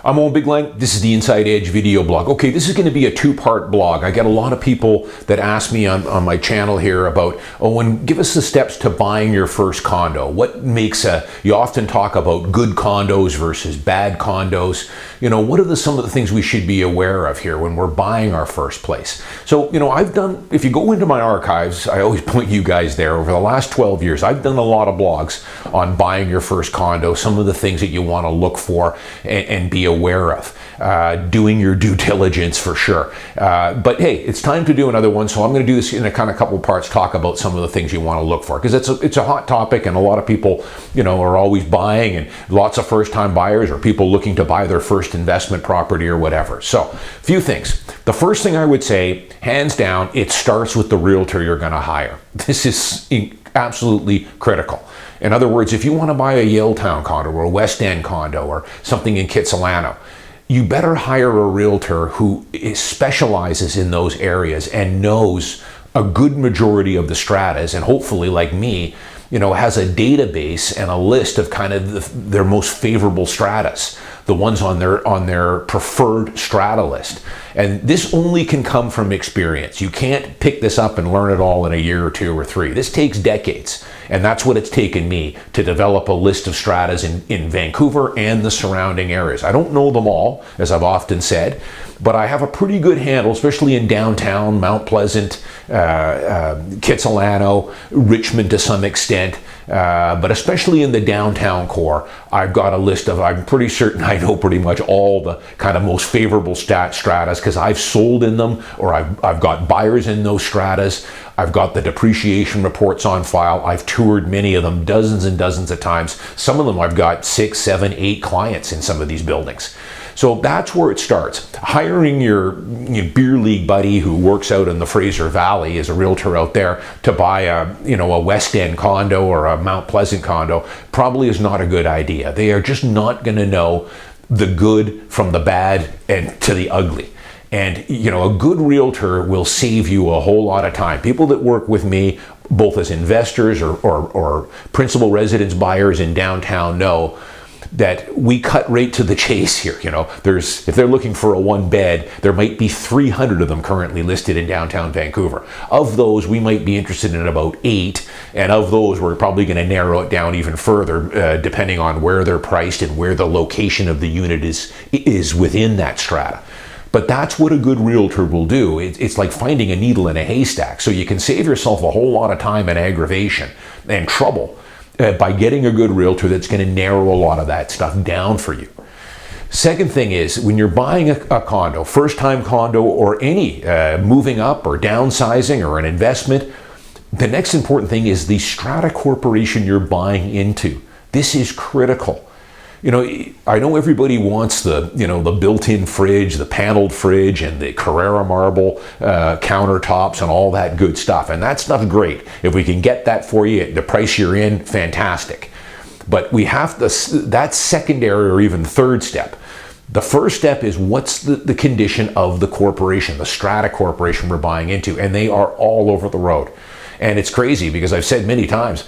I'm Owen Bigland. This is the Inside Edge video blog. Okay, this is going to be a two-part blog. I get a lot of people that ask me on my channel here about, Owen, give us the steps to buying your first condo. What makes you often talk about good condos versus bad condos. You know, what are some of the things we should be aware of here when we're buying our first place? So, you know, if you go into my archives, I always point you guys there. Over the last 12 years, I've done a lot of blogs on buying your first condo, some of the things that you want to look for and be aware of, doing your due diligence for sure. But hey, it's time to do another one, so I'm going to do this in a couple parts, talk about some of the things you want to look for, because it's a hot topic, and a lot of people, you know, are always buying, and lots of first-time buyers or people looking to buy their first investment property or whatever. So, a few things. The first thing I would say, hands down, it starts with the realtor you're going to hire. This is absolutely critical. In other words, if you want to buy a Yaletown condo or a West End condo or something in Kitsilano, you better hire a realtor who specializes in those areas and knows a good majority of the stratas, and hopefully, like me, you know, has a database and a list of kind of their most favorable stratas, the ones on their preferred strata list. And this only can come from experience. You can't pick this up and learn it all in a year or two or three. This takes decades. And that's what it's taken me to develop a list of stratas in Vancouver and the surrounding areas. I don't know them all, as I've often said, but I have a pretty good handle, especially in downtown, Mount Pleasant, Kitsilano, Richmond to some extent, but especially in the downtown core. I've got a list of, I'm pretty certain I know pretty much all the kind of most favorable stratas, because I've sold in them, or I've got buyers in those stratas. I've got the depreciation reports on file. I've toured many of them dozens and dozens of times. Some of them I've got 6, 7, 8 clients in some of these buildings. So that's where it starts. Hiring your beer league buddy who works out in the Fraser Valley as a realtor out there to buy a West End condo or a Mount Pleasant condo probably is not a good idea. They are just not going to know the good from the bad and to the ugly. And, you know, a good realtor will save you a whole lot of time. People that work with me, both as investors or principal residence buyers in downtown, know that we cut right to the chase here. You know, if they're looking for a one bed, there might be 300 of them currently listed in downtown Vancouver. Of those, we might be interested in about 8, and of those, we're probably going to narrow it down even further, depending on where they're priced and where the location of the unit is within that strata. But that's what a good realtor will do. It's like finding a needle in a haystack. So you can save yourself a whole lot of time and aggravation and trouble by getting a good realtor that's going to narrow a lot of that stuff down for you. Second thing is, when you're buying a condo, first-time condo or any moving up or downsizing or an investment, the next important thing is the strata corporation you're buying into. This is critical. You know, I know everybody wants the built-in fridge, the paneled fridge, and the Carrara marble countertops and all that good stuff. And that stuff's great. If we can get that for you at the price you're in, fantastic. But we have that's secondary or even third step. The first step is, what's the condition of the corporation, the strata corporation we're buying into? And they are all over the road. And it's crazy, because I've said many times,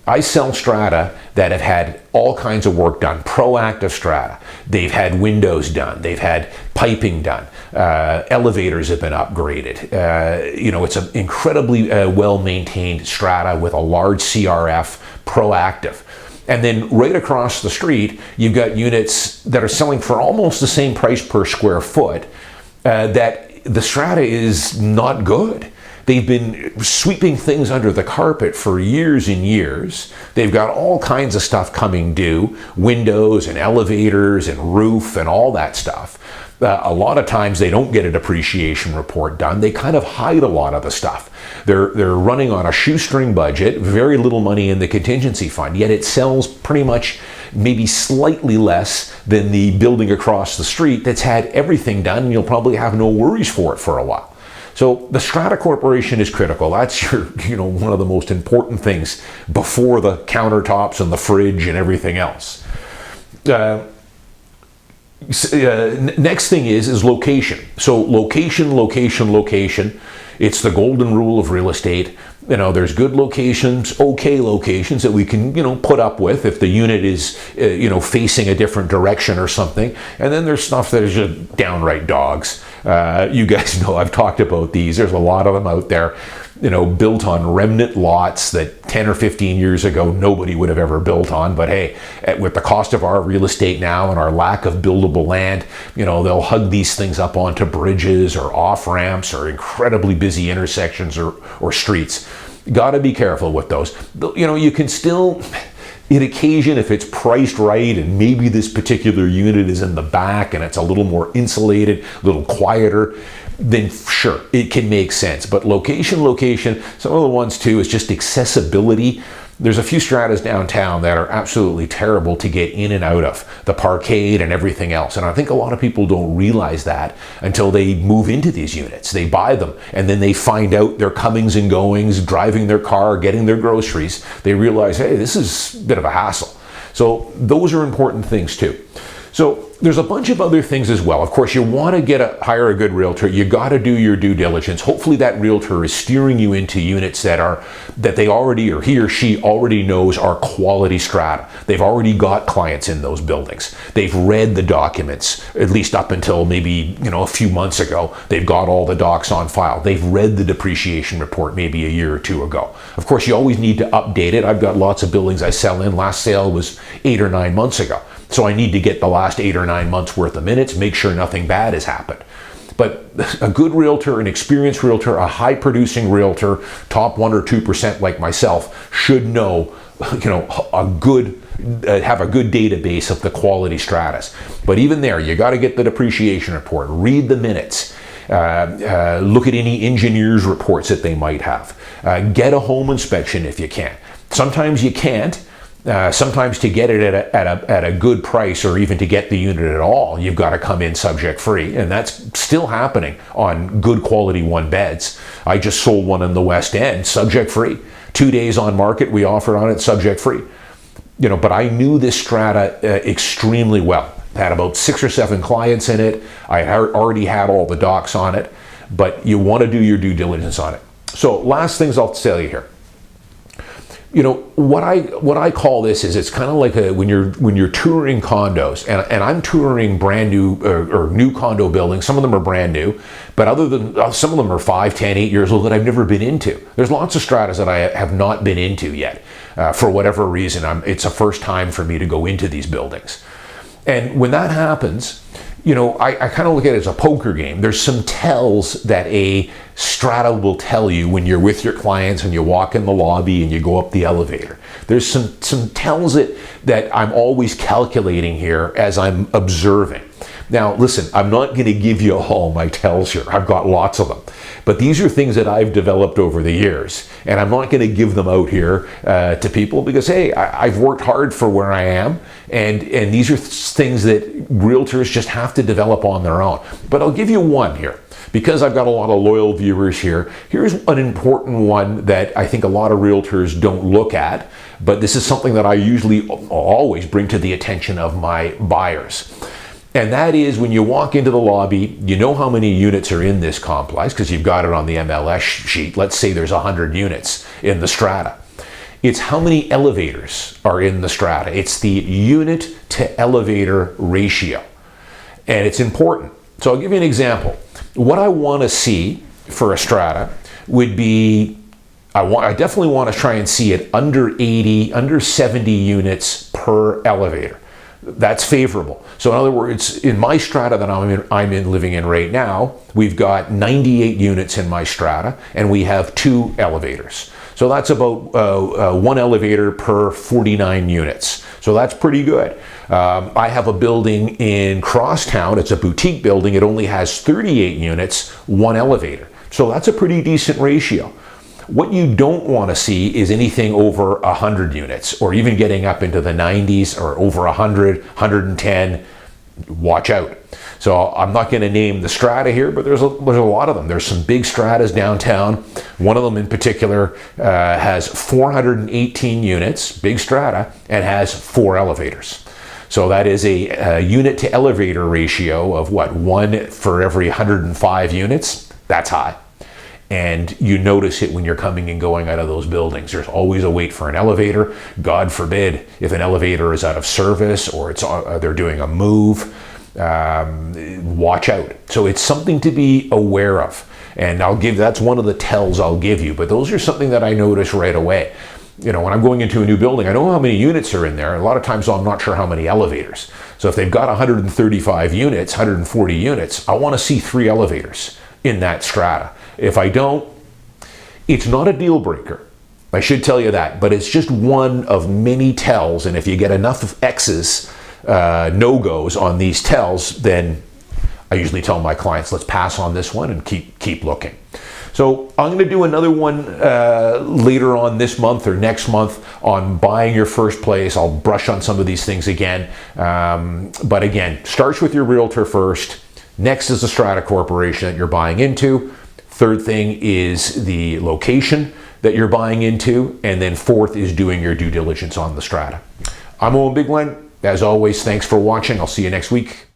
I sell strata that have had all kinds of work done, proactive strata. They've had windows done, they've had piping done, elevators have been upgraded. It's an incredibly well-maintained strata with a large CRF, proactive. And then right across the street, you've got units that are selling for almost the same price per square foot, that the strata is not good. They've been sweeping things under the carpet for years and years. They've got all kinds of stuff coming due, windows and elevators and roof and all that stuff. A lot of times they don't get a depreciation report done. They kind of hide a lot of the stuff. They're running on a shoestring budget, very little money in the contingency fund, yet it sells pretty much maybe slightly less than the building across the street that's had everything done, and you'll probably have no worries for it for a while. So the strata corporation is critical. That's one of the most important things before the countertops and the fridge and everything else. Next thing is location. So location. It's the golden rule of real estate. There's good locations, okay locations that we can, put up with if the unit is, facing a different direction or something. And then there's stuff that is just downright dogs. You guys know I've talked about these. There's a lot of them out there, built on remnant lots that 10 or 15 years ago nobody would have ever built on. But hey, with the cost of our real estate now and our lack of buildable land, they'll hug these things up onto bridges or off ramps or incredibly busy intersections or streets. Got to be careful with those. You can still, on occasion, if it's priced right and maybe this particular unit is in the back and it's a little more insulated, a little quieter, then sure, it can make sense. But location, some of the ones too is just accessibility. There's a few stratas downtown that are absolutely terrible to get in and out of, the parkade and everything else. And I think a lot of people don't realize that until they move into these units. They buy them and then they find out their comings and goings, driving their car, getting their groceries. They realize, hey, this is a bit of a hassle. So those are important things too. So there's a bunch of other things as well. Of course, you want to hire a good realtor. You got to do your due diligence. Hopefully that realtor is steering you into units that they already, or he or she already knows are quality strata. They've already got clients in those buildings. They've read the documents, at least up until maybe, a few months ago. They've got all the docs on file. They've read the depreciation report maybe a year or two ago. Of course, you always need to update it. I've got lots of buildings I sell in. Last sale was 8 or 9 months ago. So I need to get the last 8 or 9 months worth of minutes, make sure nothing bad has happened. But a good realtor, an experienced realtor, a high producing realtor, top 1 or 2% like myself, should know, have a good database of the quality stratas. But even there, you got to get the depreciation report, read the minutes, look at any engineer's reports that they might have, get a home inspection if you can. Sometimes you can't. Sometimes to get it at a good price, or even to get the unit at all, you've got to come in subject free, and that's still happening on good quality 1-beds. I just sold one in the West End, subject free. 2 days on market, we offered on it subject free. But I knew this strata extremely well. Had about 6 or 7 clients in it. I already had all the docs on it, but you want to do your due diligence on it. So last things I'll tell you here. What I call this is, it's kind of like when you're touring condos, and I'm touring brand new or new condo buildings. Some of them are brand new, but some of them are 5, 10, 8 years old that I've never been into. There's lots of stratas that I have not been into yet. For whatever reason, it's a first time for me to go into these buildings. And when that happens, I kind of look at it as a poker game. There's some tells that a strata will tell you when you're with your clients and you walk in the lobby and you go up the elevator. There's some tells that I'm always calculating here as I'm observing. Now, listen, I'm not going to give you all my tells here. I've got lots of them. But these are things that I've developed over the years. And I'm not going to give them out here to people because, hey, I've worked hard for where I am. And these are things that realtors just have to develop on their own. But I'll give you one here. Because I've got a lot of loyal viewers here, here's an important one that I think a lot of realtors don't look at. But this is something that I usually always bring to the attention of my buyers. And that is, when you walk into the lobby, you know how many units are in this complex because you've got it on the MLS sheet. Let's say there's 100 units in the strata. It's how many elevators are in the strata. It's the unit to elevator ratio. And it's important. So I'll give you an example. What I want to see for a strata would be, I definitely want to try and see it under 80, under 70 units per elevator. That's favorable. So in other words, in my strata that I'm living in right now, we've got 98 units in my strata, and we have 2 elevators. So that's about 1 elevator per 49 units. So that's pretty good. I have a building in Crosstown. It's a boutique building. It only has 38 units, 1 elevator. So that's a pretty decent ratio. What you don't want to see is anything over 100 units, or even getting up into the 90s or over 100, 110. Watch out. So I'm not going to name the strata here, but there's a lot of them. There's some big stratas downtown. One of them in particular has 418 units, big strata, and has 4 elevators. So that is a unit to elevator ratio of 1 for every 105 units. That's high. and you notice it when you're coming and going out of those buildings. There's always a wait for an elevator. God forbid if an elevator is out of service or they're doing a move. Watch out. So it's something to be aware of. And that's one of the tells I'll give you, but those are something that I notice right away. When I'm going into a new building, I know how many units are in there. A lot of times I'm not sure how many elevators. So if they've got 135 units, 140 units, I want to see 3 elevators in that strata. If I don't, it's not a deal breaker. I should tell you that, but it's just one of many tells. And if you get enough of X's, no-goes on these tells, then I usually tell my clients, let's pass on this one and keep looking. So I'm going to do another one later on this month or next month on buying your first place. I'll brush on some of these things again. But again, starts with your realtor first. Next is the strata corporation that you're buying into. Third thing is the location that you're buying into. And then fourth is doing your due diligence on the strata. I'm Owen Bigland. As always, thanks for watching. I'll see you next week.